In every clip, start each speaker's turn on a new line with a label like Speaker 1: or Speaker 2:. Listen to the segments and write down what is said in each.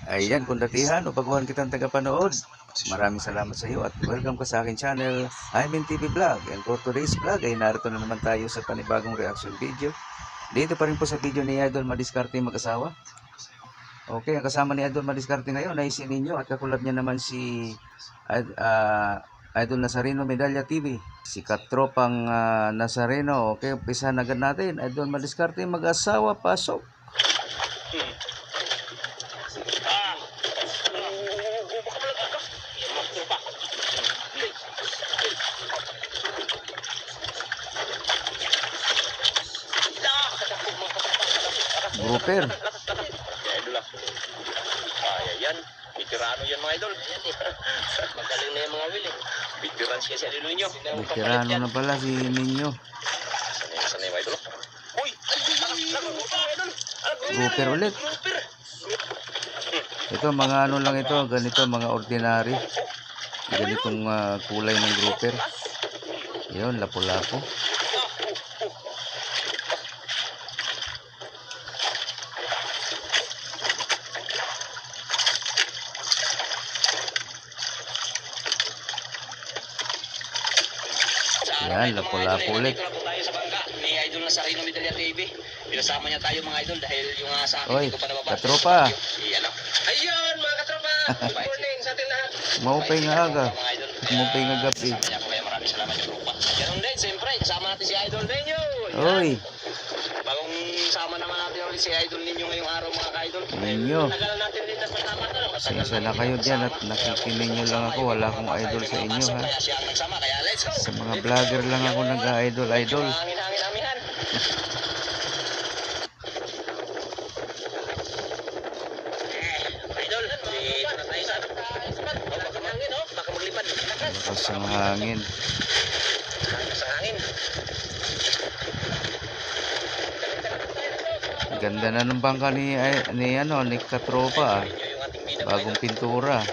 Speaker 1: Ayan, kung datihan o baguhan kitang tagapanood, maraming salamat sa iyo at welcome ka sa aking channel, Hymen TV Vlog. And for today's vlog ay narito na naman tayo sa panibagong reaction video. Dito pa rin po sa video ni Idol Madiskarte mag-asawa. Okay, ang kasama ni Idol Madiskarte ngayon ay si Ninyo at kakulab niya naman si Idol Nazareno Medalla TV. Si Katropang Nazareno. Okay, umpisahan agad natin. Idol Madiskarte mag-asawa, pasok. Grouper.
Speaker 2: Idol ah. Kaya yan. Veterano yan mga idol. Magaling na yung mga will eh. Veterans kasi alilo nyo.
Speaker 1: Veterano na pala si Ninyo.
Speaker 2: Sanay mga idol. Uy! Idol!
Speaker 1: Grouper ulit. Ito mga ano lang ito, ganito mga ordinary. Ganitong kulay ng grouper. Yun, lapu-lapu. Yan, lapu-lapu ulit.
Speaker 2: Dito na po tayo sa bangka ni Idol Nazareno Medalla TV. Pinasama niya tayo mga idol dahil yung sa akin
Speaker 1: Oy,
Speaker 2: hindi ko pa nababa.
Speaker 1: katropa.
Speaker 2: Iyan ah. Ayun mga katropa! Good morning sa atin lahat.
Speaker 1: Maupay nga aga.
Speaker 2: Mga idol.
Speaker 1: Maupay nga gabi.
Speaker 2: Kasama niya ako kaya maraming salamat yung tropa. Ganun din, siyempre, kasama natin si Idol Nenyo.
Speaker 1: Oy,
Speaker 2: Bagong sama naman natin ulit si Idol Ninyo ngayong araw mga ka-idol.
Speaker 1: Ninyo.
Speaker 2: Nagalan natin din na kasama na.
Speaker 1: Pasensya na kayo dyan at nakikinig nyo lang ako. Wala akong idol sa inyo ha.
Speaker 2: Kaya siya ang nagsama, kaya let's go.
Speaker 1: Sa mga vlogger lang ako nag-idol.
Speaker 2: Hangin-hangin amihan. Idol, dito na tayo sa baka hangin oh, baka maglipad.
Speaker 1: Lakas ng hangin.
Speaker 2: Lakas ng hangin.
Speaker 1: Ganda na ng bangka ni Katropa ah.
Speaker 2: Yung ating bida.
Speaker 1: Bagong pintura.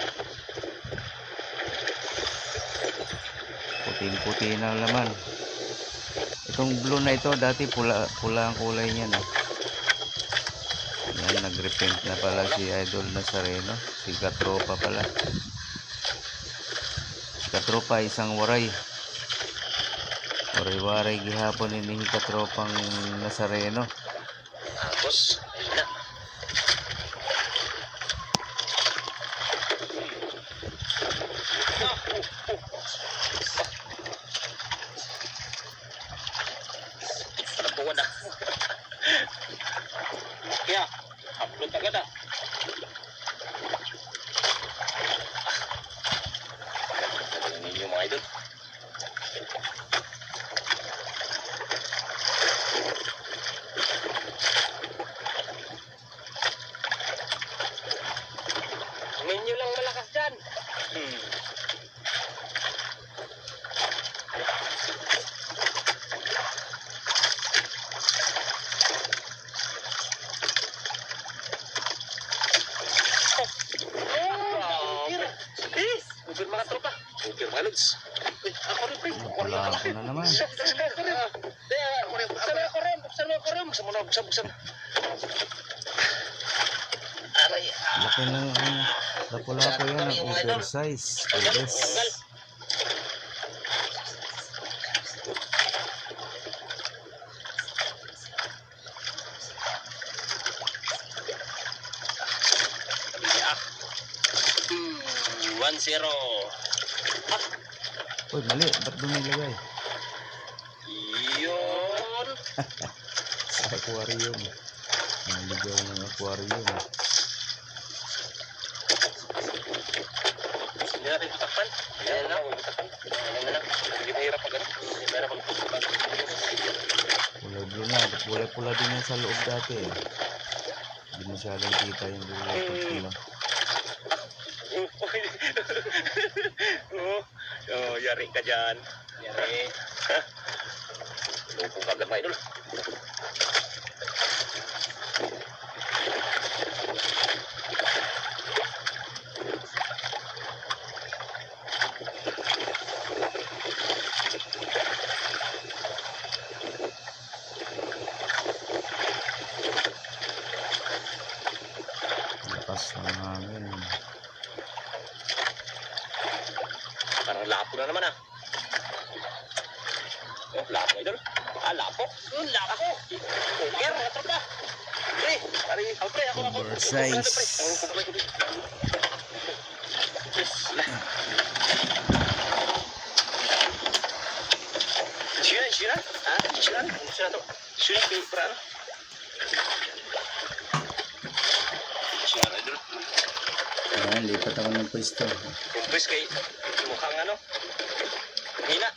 Speaker 1: Puting-puti na laman. Itong blue na ito, dati pula ang kulay niya na. Yan, nag-repaint na pala si Idol Nazareno. Si Katropa pala. Si Katropa isang waray. Waray-waray gihapon ni Katropang Nazareno.
Speaker 2: Tapos, ayun na. Panapuan na. Kaya, upload agad ah. Galing ninyo mga idol. Ninyo lang malakas dyan. Upir mga tropa. Upir mga lods. Ako rin, pre.
Speaker 1: Wala ako na naman.
Speaker 2: Buksan. Aray,
Speaker 1: Laki na ang lapu-lapu yan. Ang oversize. Yes.
Speaker 2: ah. 1-0.
Speaker 1: Uy, mali. Ba't doon nilagay?
Speaker 2: Yun.
Speaker 1: Sa aquarium. Naligaw ng aquarium.
Speaker 2: Hindi natin tutakpan. Ayan na. Ayan na. Hindi mahirap pag ano. Hindi mahirap pag tutakpan.
Speaker 1: Kulay blue na. Kulay pula din yan sa loob dati eh. Hindi masyadong kita yung kulay pula.
Speaker 2: Oh, yari ka dyan. Yari. Lupong kagad mga idol.
Speaker 1: Lakas ng hangin.
Speaker 2: Parang lapo na naman ah. Oh, lapo idol. Ah, lapo. Lapo. Poker, mga tropa. Pre, pare, pre, ako.
Speaker 1: Oversize.
Speaker 2: Sira? Ha? Sira to. Sira kayo, pra, ano? Sira, idol.
Speaker 1: Ayan, lipat ako ng pwesto.
Speaker 2: Kumpis kay mukhang ano? Hina.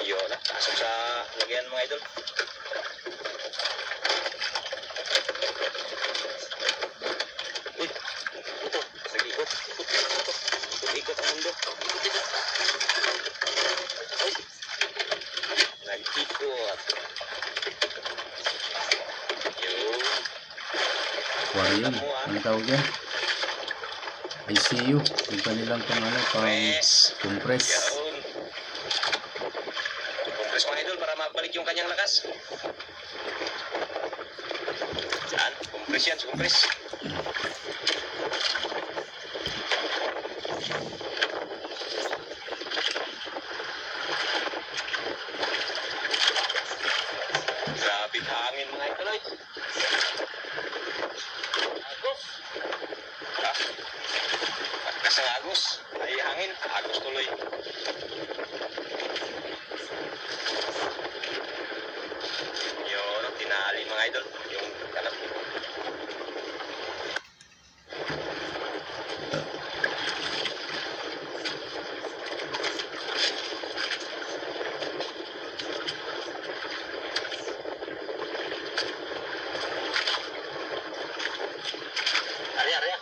Speaker 2: Yun, pasok sa lagyan mga idol. Uy, ito, nag-ikot. Ikot ang mundo. Uy, nag-ikot. Yun.
Speaker 1: Aquarium. Ang tawag yan? ICU. Yung kanilang pang ano, pang
Speaker 2: Press.
Speaker 1: compress.
Speaker 2: Yun. Compress mga idol para mabalik yung kanyang lakas. Yan, compress yan, compress. Grabe hangin mga idol. Agos. Ah, pagkas ng agos. Ay hangin, agos tuloy. Yun, tinali mga idol. Yung kanap. Arya.
Speaker 1: Aria.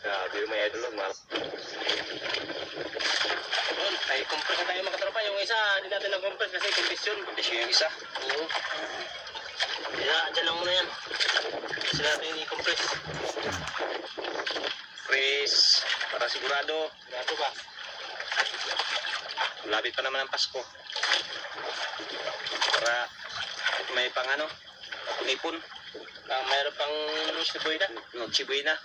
Speaker 2: Grabe yung mga idol, mahal. Yun, ay compress na tayo mga katropa. Yung isa, hindi natin na-compress kasi kondisyon yung isa. Oo. Kaya, dyan lang muna yan. Kasi natin i-compress. Press, para sigurado. Sigurado ba? Labit pa naman ang Pasko. Para may pang ano, ipon. Mayroon pang siboy na. Siboy na.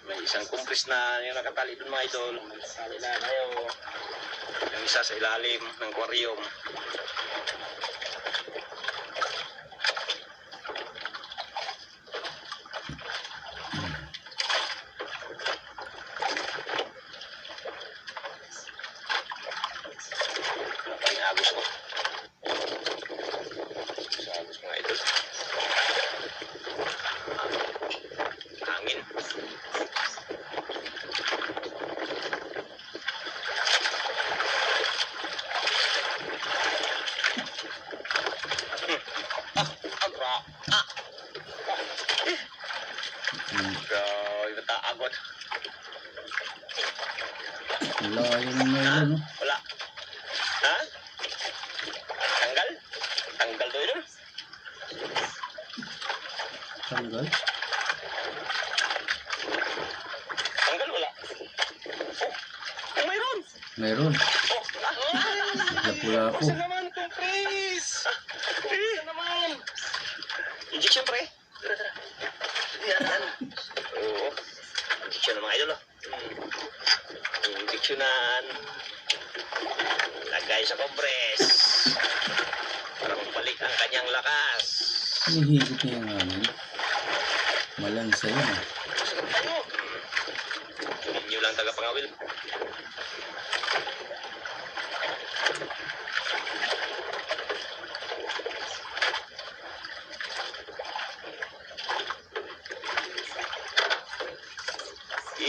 Speaker 2: May isang compress na yung nakatali doon mga idol. Nakatali na tayo. Yung isa sa ilalim ng aquarium. Ang agos ko. Sa agos mga idol. Hangin. Grabe, mataagod.
Speaker 1: Wala yung meron, no?
Speaker 2: Wala. Ha? Tanggal? Tanggal to yun?
Speaker 1: Tanggal.
Speaker 2: Tanggal, wala. Oh, mayroon.
Speaker 1: Meron.
Speaker 2: Oh,
Speaker 1: Lapu-lapu.
Speaker 2: Basta naman, kumpris. Basta naman. Injection, pre. Tara. Yan. Oo. Injection ng mga idol, oh. Injectionan. Lagay sa compress. Para magbalik ang kanyang lakas.
Speaker 1: Hinihigit niya yung hangin. Malansa yun, ah.
Speaker 2: Masarap tayo. Inyo lang tagapangawil.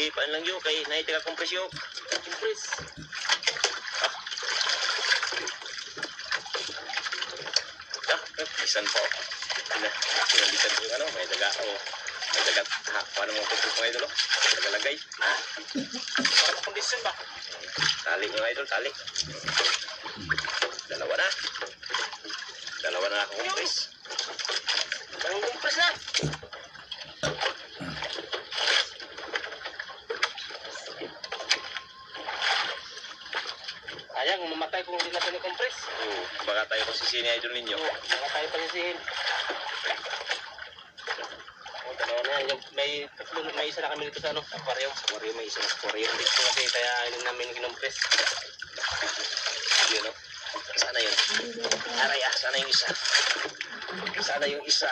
Speaker 2: Paan lang yun, kay naitaga compress yun. Compress. Lisan po. Sinalisan ko yung ano, may taga. Oh.
Speaker 3: Dagat, ha, paano mo pagpupos mga idol, oh? Nagalagay.
Speaker 2: Para kondisyon ba?
Speaker 3: Tali mga idol, tali. Dalawa na. Dalawa na ako kumpres.
Speaker 2: Ang kumpres na. Sayang, mamatay kung hindi natin i-compress.
Speaker 3: Oo, baka tayo kung sisini idol ninyo.
Speaker 2: Oo, baka tayo pagsisihin. Oh, dalawa na yan. Yung may isa na kami dito sa ano, aquarium. Aquarium, may isa na aquarium. Dito kasi kaya hindi namin kinompress.
Speaker 3: Yun, oh. Sana yun. Aray, sana yung isa. Sana yung isa.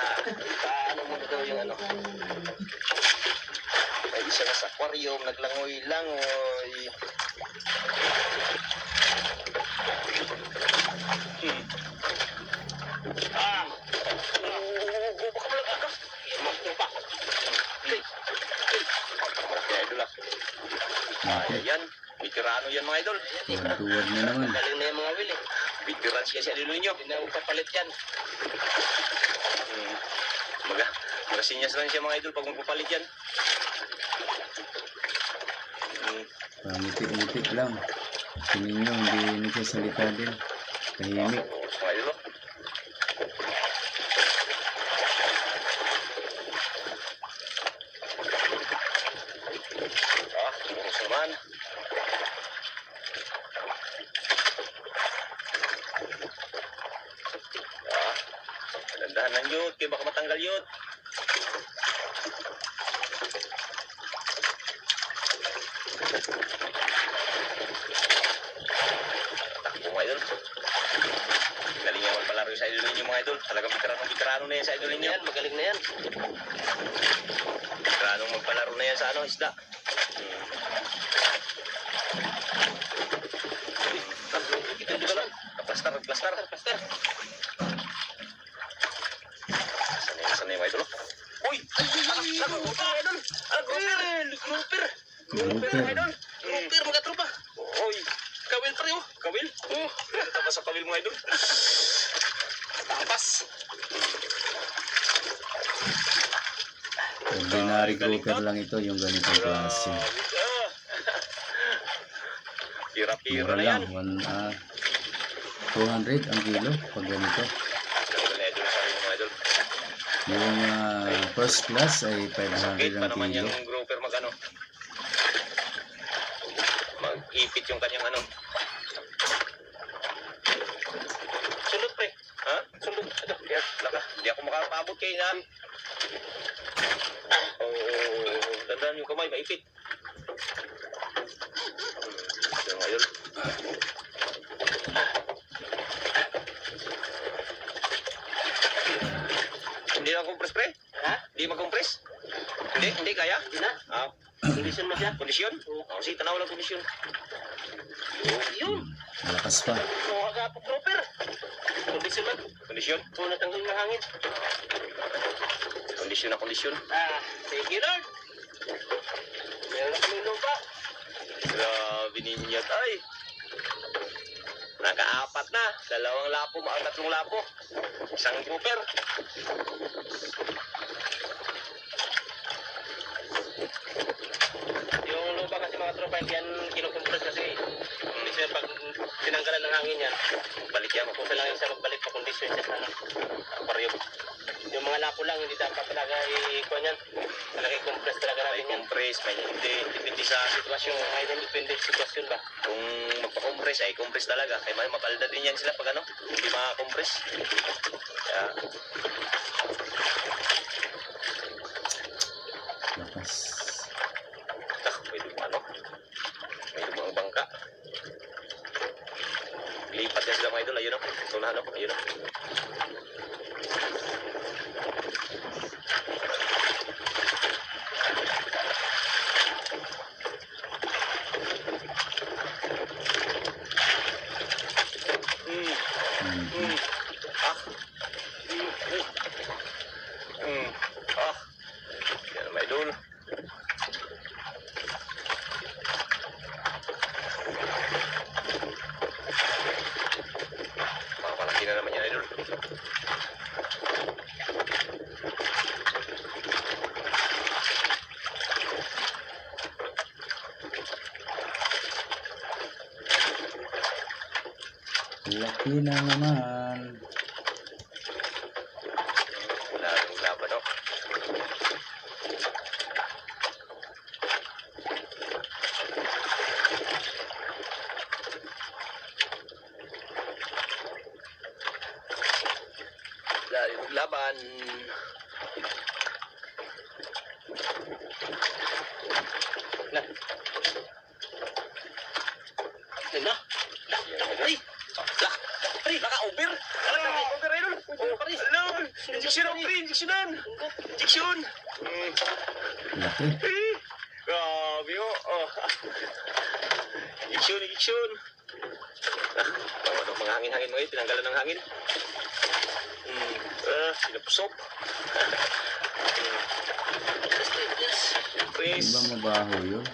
Speaker 3: Paano mo na daw yung ano? May isa na sa aquarium, naglangoy-langoy.
Speaker 2: Ah! Baka malagay ka. Ito pa.
Speaker 3: Mga idol, ah. Ayan, veterano yan mga idol.
Speaker 1: Tuwad na naman.
Speaker 2: Galing na yung mga will eh.
Speaker 3: Veteran siya si idol ninyo.
Speaker 2: Hindi na magpapalit yan.
Speaker 3: Magasinyas lang siya mga idol pag magpapalit yan.
Speaker 1: Ngiti-ngiti lang. Tingin nyo, hindi nagsasalita din. Tahimik.
Speaker 3: Mga idol, oh. Bukas naman. Dandahan ng yut, kaya baka matanggal yut. Takbo mga idol. Galing yan magpalaro sa idol ninyo mga idol. Talagang veterano na yan sa idol ninyo.
Speaker 2: Yan, magaling na yan.
Speaker 3: Veterano magpalaro na yan sa ano, isda. Ito na lang. Plaster.
Speaker 2: Pastor.
Speaker 3: Sana yung mga idol. Uy!
Speaker 1: Grouper.
Speaker 2: Grouper, mga tropa.
Speaker 3: Uy!
Speaker 2: Kawil pa rin oh.
Speaker 3: Kawil? Oo. Tapos sa kawil mga idol.
Speaker 2: Tapas.
Speaker 1: Ordinary grouper lang ito, yung ganitong klase.
Speaker 3: Pira-pira
Speaker 1: Mura
Speaker 3: na yan.
Speaker 1: lang, 200 ang kilo pag ganito.
Speaker 3: Ganun na idol sa akin mga idol.
Speaker 1: Yung first class ay
Speaker 3: Sakit
Speaker 1: 500
Speaker 3: pa
Speaker 1: ang
Speaker 3: naman
Speaker 1: kilo.
Speaker 3: yung grouper mag-ano. Mag-ipit yung kanyang ano.
Speaker 2: Sunod pre.
Speaker 3: Ha?
Speaker 2: Sunod. Ano?
Speaker 3: Yan, laka. Hindi ako makapabot kayo na. Dandan yung kamay, maipit. Ito mga idol. Hindi na compress pre?
Speaker 2: Ha?
Speaker 3: Hindi mag-compress? Hindi kaya?
Speaker 2: Hindi na.
Speaker 3: Ah,
Speaker 2: Kondisyon mo siya.
Speaker 3: kondisyon? Oo, sige, tanaw lang kondisyon.
Speaker 2: Yun.
Speaker 1: Malakas pa.
Speaker 2: Kuha ka po grouper. Kondisyon man.
Speaker 3: Kondisyon?
Speaker 2: Kung natanggal yung hangin.
Speaker 3: Kondisyon na kondisyon.
Speaker 2: Ah, sige Lord. Meron na kami lupa.
Speaker 3: Grabe ninyo, ay. Naka-apat na. 2 lapo, 3 lapo. Isang grouper.
Speaker 2: Yung lupa kasi mga tropa, hindi yan kinukompress kasi kondisyon pag tinanggalan ng hangin yan.
Speaker 3: Balik yan mo.
Speaker 2: Kung lang yung sa magbalik pa kondisyon siya sa aquarium. Yung mga lapo lang, hindi dapat talaga i-kuha yan. Talaga i-compress talaga
Speaker 3: May
Speaker 2: natin yan.
Speaker 3: compress, may hindi. Depende sa sitwasyon.
Speaker 2: Ay, depende sa sitwasyon ba?
Speaker 3: Kung magpa-compress, ay compress talaga. Kaya may mapalda din yan sila pag ano, hindi maka-compress. Kaya,
Speaker 1: Lakas.
Speaker 3: may dumano. May dumang bangka. Lipat yan sila mga idol. Ayun o. Ito na ano. Ayun o. Yan mga idol. Makakalaki na naman yan idol.
Speaker 1: Malaki na naman.
Speaker 3: Wala nang laban, no? Wala nang laban.
Speaker 2: Na. Yan na.
Speaker 3: Ay! Lak! Pre, naka-over! Naka-over, idol! Oh, pare! Alam! Injection ako, pre! Injectionan! Injection!
Speaker 1: Laki.
Speaker 3: Grabe, oh! Injection, injection! Ano, mga hangin-hangin mo eh, tinanggalan ng hangin. Pinapusok.
Speaker 1: Di ba mabaho yun?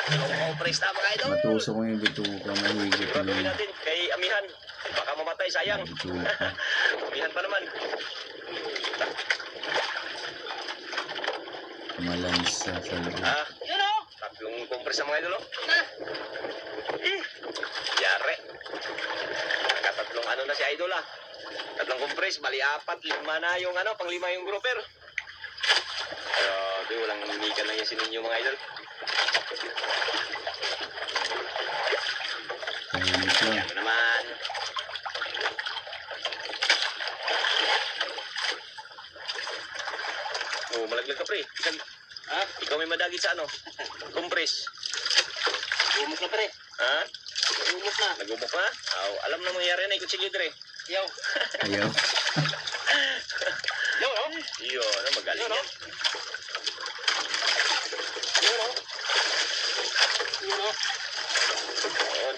Speaker 3: Oo, praise na mga idol.
Speaker 1: Matusok ko yung bituka. Mahigit
Speaker 3: Gagawin
Speaker 1: yung
Speaker 3: natin kay Amihan. Baka mamatay, sayang.
Speaker 1: bituka.
Speaker 3: Amihan pa naman.
Speaker 1: Malansa sa loob.
Speaker 2: Yan o.
Speaker 3: Tatlong compress ang mga idol, oh. Yari. Nakatatlong ano na si idol, ah. Tatlong compress, bali 4, 5 na yung ano, pang 5 yung grouper. Grabe, walang hinikan lang yan sininyo mga idol.
Speaker 1: Tahimik lang.
Speaker 3: Yan naman. Oh, malaglag ka pre.
Speaker 2: Ha?
Speaker 3: Ikaw may madagit sa ano? Compress.
Speaker 2: Umok na pre.
Speaker 3: Ha?
Speaker 2: Umok na.
Speaker 3: Nagumok na? Alam na mangyari na ikutsilyo dire.
Speaker 2: Yaw.
Speaker 1: Ayaw.
Speaker 2: Yaw o.
Speaker 3: Iyo, ano magaling
Speaker 2: Ano?
Speaker 3: yan.
Speaker 2: Yan o. Yan o.
Speaker 3: Ayun.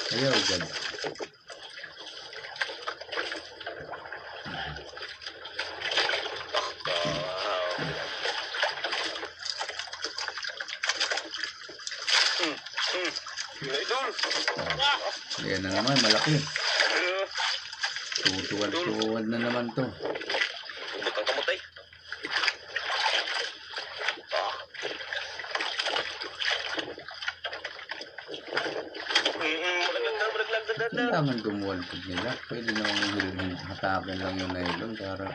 Speaker 1: Ayaw, God.
Speaker 3: Wow. Idol.
Speaker 1: Ayan na naman, malaki. Tutuwad na naman to.
Speaker 3: Ubot ang kamutay. Malaglag.
Speaker 1: Kailangan dumuwalpog nila. Pwede na akong hatakin lang yung nylon para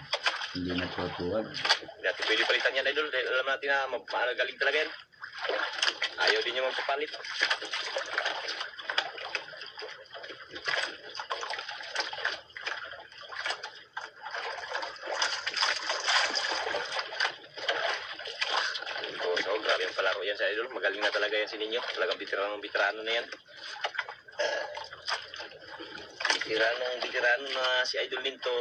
Speaker 1: hindi na tutuwad.
Speaker 3: Hindi natin pwede palitan yan, idol. Dahil alam natin na magaling talaga yan. Ayaw din yung magpapalit. So, grabe yung palaro yan sa idol. Magaling na talaga yan si Ninyo. Talagang bitirano na yan. Bitirano na si Idol Ninto.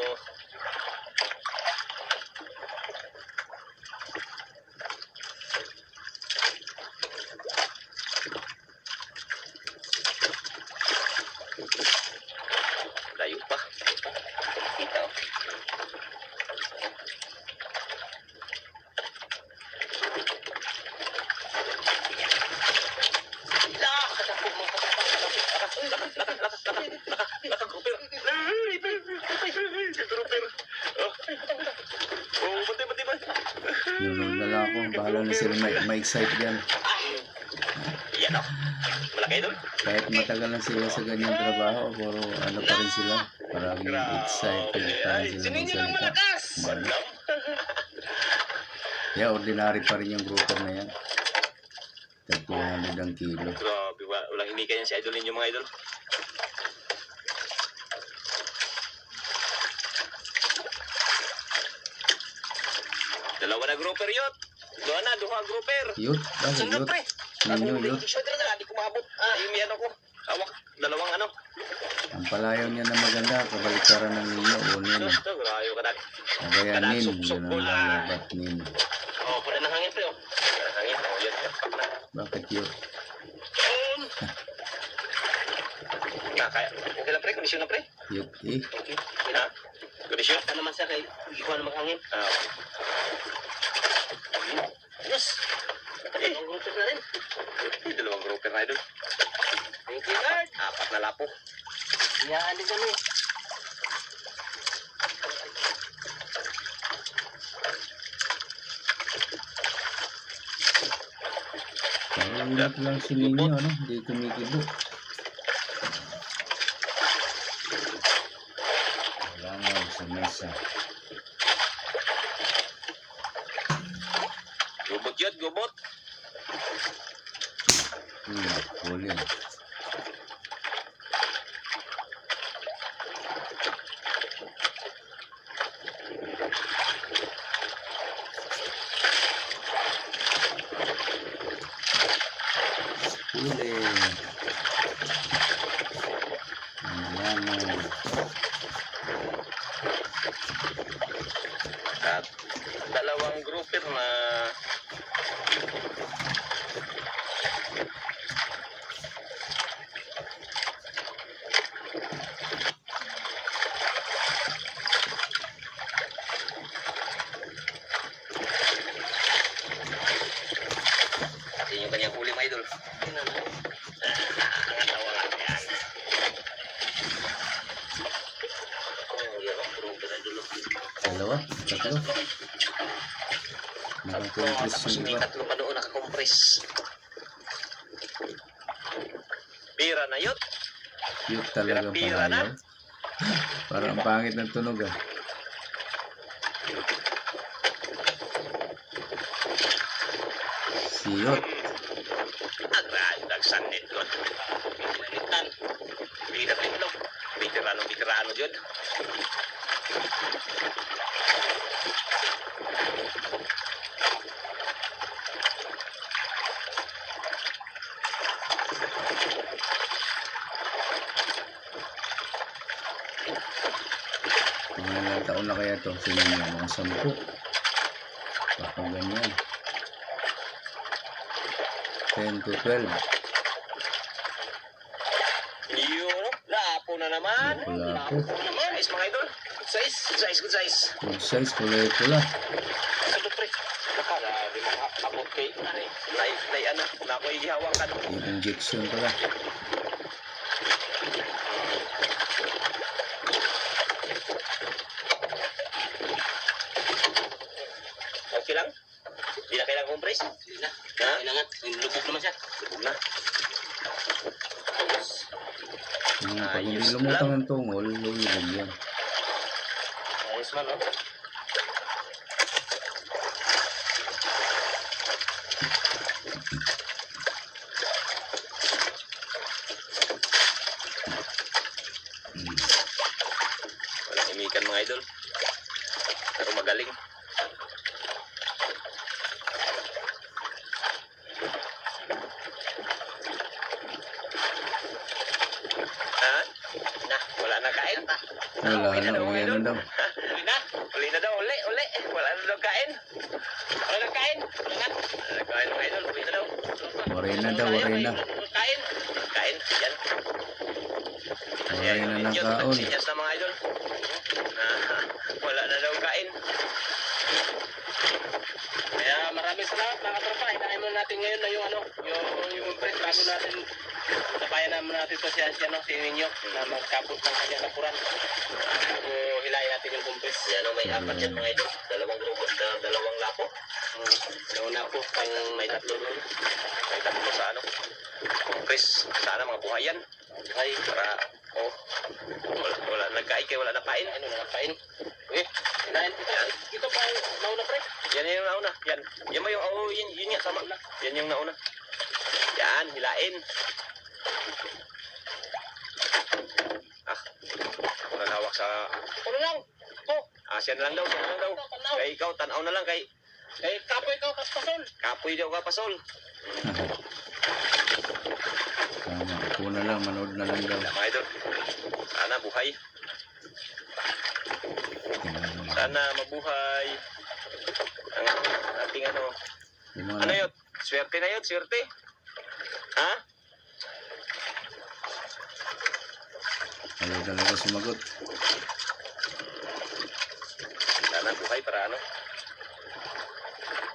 Speaker 3: Layo pa. Kita.
Speaker 1: Yung nala ko, bahala na sila ma-excite yan.
Speaker 3: Yan o. Malaki doon.
Speaker 1: Kahit matagal na sila sa ganyang trabaho, pero ano pa rin sila. Parang excited pa rin sila magsalita. Kumano. Yeah, ordinary pa rin yung grouper na yan. 200 ang kilo.
Speaker 3: Grabe, walang hinika yan si Idol ninyo mga idol. Dalawa na grouper yun. Duha grouper.
Speaker 1: Yut, bakit
Speaker 3: Saan
Speaker 1: yut?
Speaker 3: pre?
Speaker 1: Ninyo yut.
Speaker 3: Siya na, hindi ko maabot. Yung may ano ko. Hawak, dalawang ano.
Speaker 1: Ang palayaw niya na maganda, kabaliktaran ng ninyo o nin.
Speaker 3: Ito, grayo ka dati.
Speaker 1: O kaya nin, yun ang lalabat nin.
Speaker 2: Pula ng hangin pre o.
Speaker 3: Hangin, yan.
Speaker 1: Bakit yut?
Speaker 3: Kaya, okay lang pre, kondisyon na pre.
Speaker 1: Yut eh.
Speaker 2: Okay.
Speaker 3: Ha? Kondisyon?
Speaker 2: Ano naman siya kay ikuha na maghangin. Yes. Ang grouper na rin.
Speaker 3: Dalawang grouper na idol.
Speaker 2: Thank you Lord.
Speaker 3: 4 na lapo.
Speaker 2: Iyaan din kami.
Speaker 1: Parang lang si ninyo, ano? Hindi kumikibo. na isa.
Speaker 3: Gubot yun, gubot.
Speaker 1: Huli. Huli. Ayan.
Speaker 3: At dalawang grouper na yun yung kanyang huli, mga idol. Angat tawa nga yan. Yung grouper, idol.
Speaker 1: Dalawa? Tatlo? Nakakompress
Speaker 3: Tapos
Speaker 1: yung
Speaker 3: may
Speaker 1: iba.
Speaker 3: tatlo pa doon nakakompress. Pira na yun.
Speaker 1: Cute talaga
Speaker 3: Pira na.
Speaker 1: palayaw. Parang ang pangit ng tunog ah. Siyot.
Speaker 3: Agrayo, nagsanit ko. Pinanitan. Pira na yun. Veterano yun.
Speaker 1: Mga ilang taon na kaya to? Sino niya? Mga 10. Baka ganyan. 10 to 12.
Speaker 3: Yun, lapo na naman.
Speaker 1: Lapo.
Speaker 3: Lapo naman. Size, mga idol. Good size. Good size, good size.
Speaker 1: Good size, kulay pula.
Speaker 3: Ano, pre? Nakala, di makakabot kay, ano, na ako ihawang ka.
Speaker 1: Yung injection pala.
Speaker 3: Okay lang? Hindi na kailangan compress? Hindi na. Ha? Kailangan. Lubog naman siya. Lubog na.
Speaker 1: Pag hindi
Speaker 3: Ayos
Speaker 1: lumutang
Speaker 3: lang.
Speaker 1: ng tungol, lulubog yan.
Speaker 3: Ayos man, oh. Walang imikan, mga idol. Pero magaling. Ha? Na, wala na kain.
Speaker 1: Wala
Speaker 3: Uwi
Speaker 1: na,
Speaker 3: daw,
Speaker 1: uwi
Speaker 3: idol.
Speaker 1: na daw.
Speaker 3: Uli na. Uli na daw, uli. Wala na daw kain. Wala na kain. Wala na. Wala na kain, mga idol. Uli na daw.
Speaker 1: Waray na daw, waray na.
Speaker 3: Kain. Kain. Yan.
Speaker 1: Waray na ng
Speaker 3: Yun,
Speaker 1: kaon.
Speaker 3: nagsinyas na, mga idol. Wala na daw kain. Kaya maraming salamat, mga katropa. Hinahin muna natin ngayon na yung yung press bago natin tapayan naman natin ito si Ninyo na magkapot ng kanyang lapuran. Bago hilahin natin yung compress. Yan o, may apat yan, mga idol. Dalawang grupo, dalawang lapo. Dalawang lapo, pang may tatlo doon. May tatlo sa compress. Sana mga buhayan. Buhay, para, wala nagkain kaya wala napain. Ano na napain? Okay, hilahin ito. Ito pa yung nauna, pre. Yan yung nauna. Yan. Yan ba yung, yun nga, sama na. Yan yung nauna. Yan, hilain. Walang hawak sa... Ano lang? Ito. Siyan lang daw, siyan lang daw. Kay ikaw, tanaw na lang kay... Kay kapoy ikaw, kapasol. Kapoy daw, kapasol.
Speaker 1: Tama, ako na lang, manood na lang daw.
Speaker 3: Mga idol, sana buhay. Sana mabuhay. Ang ating
Speaker 1: Yung mga
Speaker 3: ano yun? Swerte na yun, swerte. Ha?
Speaker 1: ayaw talaga sumagot.
Speaker 3: Sana buhay para ano?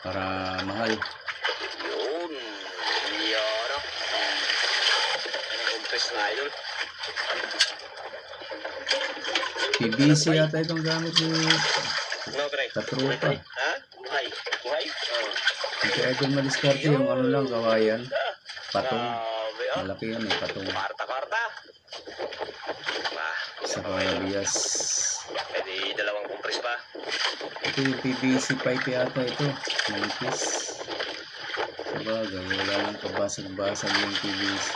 Speaker 1: Para mahal.
Speaker 3: Yun. Yan o. Anong compress na idol?
Speaker 1: PVC yata itong gamit ni
Speaker 3: No, correct.
Speaker 1: Katrupa.
Speaker 3: Ha? Buhay. Buhay? Oo.
Speaker 1: Hindi idol madiskarte yung ano lang, kawayan. Patong.
Speaker 3: Grabe, oh.
Speaker 1: Malaki yan eh, patong.
Speaker 3: Karta.
Speaker 1: Sa kawabias.
Speaker 3: Pwede dalawang
Speaker 2: compress pa.
Speaker 1: Ito yung PVC pipe yata ito. Manipis. Sabagay, wala lang kabasag-basag yung PVC.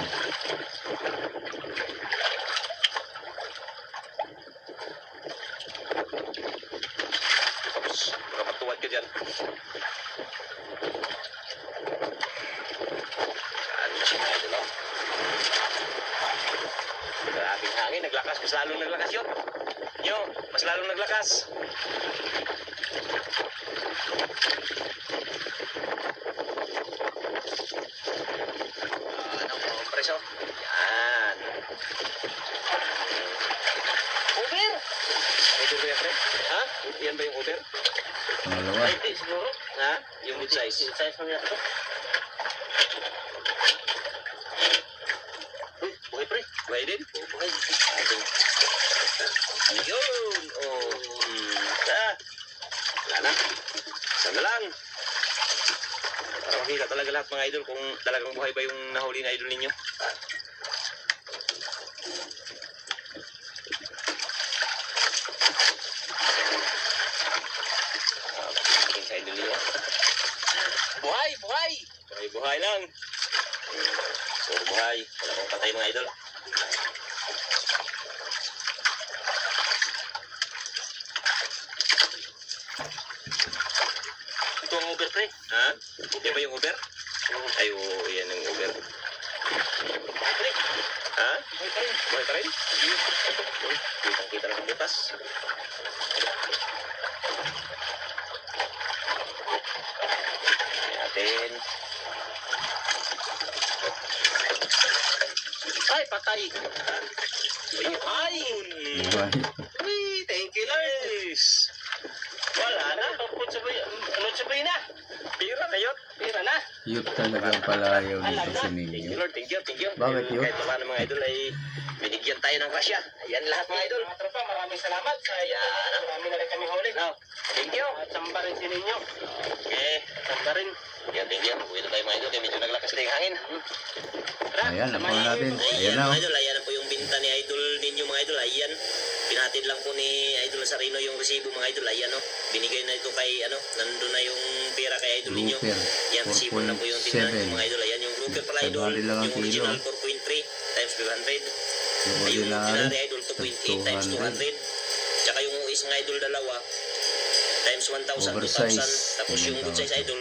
Speaker 2: Tapos, makapatuwad ka dyan. Ano siya na ito, no? Grabing hangin, naglakas. Mas lalong naglakas yun. Nyo, mas lalong naglakas. Ano, kompreso? Yan. Uber! Uber ba yan, pre? Ha? Yan ba yung Uber?
Speaker 1: Pangalawa.
Speaker 2: Ay, hindi, siguro. Ha? Yung mid size. Mid size mo yan ito. Uy, buhay pre. Buhay din? Buhay. Ating. Ayun. Oh. Wala na. Sana lang. Para makita talaga lahat mga idol kung talagang buhay ba yung nahuli na idol ninyo. Sa idol ninyo. Buhay! Buhay! Buhay, buhay lang. Puro buhay. Wala kong patay mga idol. Ito ang Uber, pre. Ha? Okay ba yung Uber? Ay, oo, yan ang Uber. Buhay, pre. Ha? Buhay pa rin. Buhay pa rin? Kitang-kita na ng butas. Natin. Ay, patay. Ayun.
Speaker 1: Buhay.
Speaker 2: Uy, thank you, Lord. Wala na. Ano sabihin na? Pira na yun. Pira na.
Speaker 1: Yut talaga ang palayaw
Speaker 2: Alam
Speaker 1: dito
Speaker 2: na.
Speaker 1: sa
Speaker 2: Thank you,
Speaker 1: ninyo.
Speaker 2: Lord. Thank you, thank you.
Speaker 1: Bakit yun?
Speaker 2: Kahit paano mga idol ay binigyan tayo ng grasya. Ayan lahat mga idol.
Speaker 3: Mga tropa, maraming salamat sa
Speaker 2: Ayan.
Speaker 3: marami na rin kami huli.
Speaker 2: No, thank you.
Speaker 3: At samba rin si ninyo.
Speaker 2: Okay.
Speaker 3: Samba rin.
Speaker 2: Yan, thank you. Uwi na tayo mga idol. Kaya medyo naglakas na yung hangin. Tara,
Speaker 1: Ayan,
Speaker 2: samahan
Speaker 1: nakuha natin.
Speaker 2: niyo.
Speaker 1: Ayan na, oh.
Speaker 2: Mga idol. Ayan na po yung binta ni idol ninyo mga idol. Ayan. Pinatid lang po ni Idol Nazareno yung resibo mga idol. Ayan, no. Binigay na ito kay, nandun na yung pera kay idol ninyo.
Speaker 1: Grouper.
Speaker 2: Yan, resibo na po yung tignan
Speaker 1: 4.7.
Speaker 2: ko mga idol. Ayan, yung grouper pala idol.
Speaker 1: February lang ang
Speaker 2: Yung original
Speaker 1: kilo.
Speaker 2: 4.3 times 500.
Speaker 1: Yung
Speaker 2: Ay, yung
Speaker 1: ordinary,
Speaker 2: ordinary idol 2.8 times 200. Tsaka yung is mga idol dalawa times 1,000,
Speaker 1: Oversize.
Speaker 2: 2,000. Tapos yung good size idol,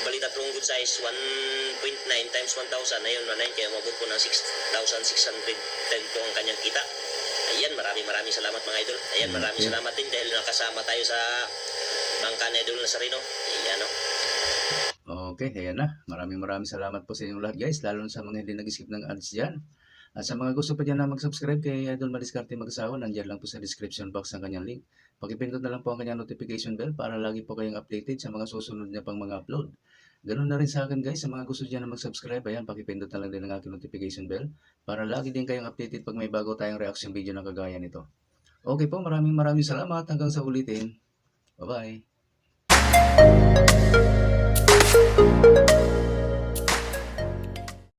Speaker 2: bali tatlong good size, 1.9 times 1,000. Ayun, 1.9. Kaya umabot po ng 6,610 po ang kanyang kita. Ayan, maraming salamat mga idol. Ayan, maraming
Speaker 1: Okay.
Speaker 2: salamat din dahil nakasama tayo sa bangka ni Idol Nazareno. Ayan, no.
Speaker 1: Okay, ayan na. Maraming salamat po sa inyong lahat guys. Lalo na sa mga hindi nag-skip ng ads dyan. At sa mga gusto pa dyan na mag-subscribe kay Idol Madiskarte Mag-asawa, nandyan lang po sa description box ang kanyang link. Pakipindot na lang po ang kanyang notification bell para lagi po kayong updated sa mga susunod niya pang mga upload. Ganun na rin sa akin guys, sa mga gusto dyan na mag-subscribe, ayan, pakipindot na lang din ang aking notification bell para lagi din kayong updated pag may bago tayong reaction video na kagaya nito. Okay po, maraming salamat. Hanggang sa ulitin. Bye-bye.